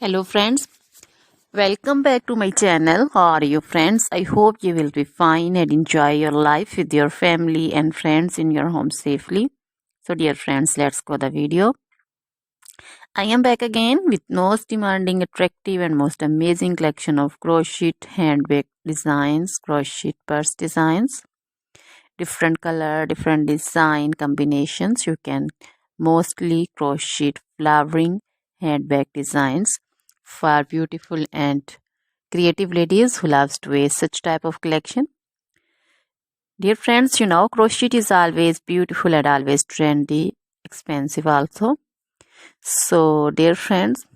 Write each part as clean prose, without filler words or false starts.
Hello friends, welcome back to my channel. How are you friends? I hope you will be fine and enjoy your life with your family and friends in your home safely. So dear friends, let's go the video. I am back again with most demanding, attractive and most amazing collection of crochet handbag designs, crochet purse designs, different color, different design combinations. You can mostly crochet flowering handbag designs for beautiful and creative ladies who loves to wear such type of collection. Dear friends, you know crochet is always beautiful and always trendy, expensive also. So dear friends,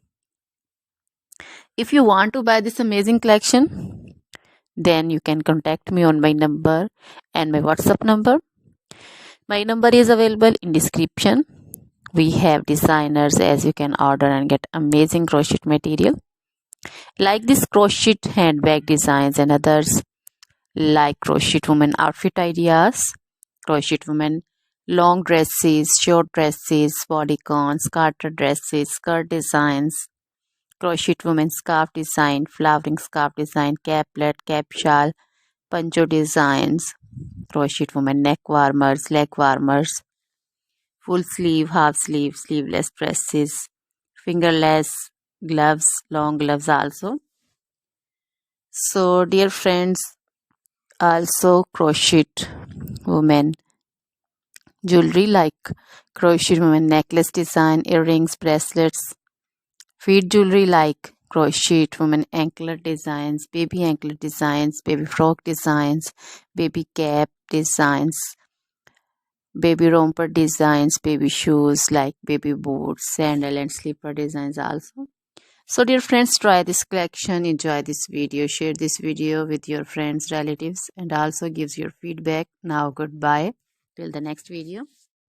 if you want to buy this amazing collection, then you can contact me on my number and my WhatsApp number. My number is available in description. We have designers as you can order and get amazing crochet material like this crochet handbag designs and others like crochet woman outfit ideas, crochet woman long dresses, short dresses, bodycons, garter dresses, skirt designs, crochet woman scarf design, flowering scarf design, caplet, cap shawl, poncho designs, crochet woman neck warmers, leg warmers, full sleeve, half sleeve, sleeveless dresses, fingerless gloves, long gloves also. So dear friends, also crochet women jewelry like crochet women necklace design, earrings, bracelets, feet jewelry like crochet women anklet designs, baby frock designs, baby cap designs, baby romper designs, baby shoes like baby boots, sandal and slipper designs also. So dear friends, try this collection, enjoy this video, share this video with your friends, relatives and also gives your feedback. Now goodbye till the next video.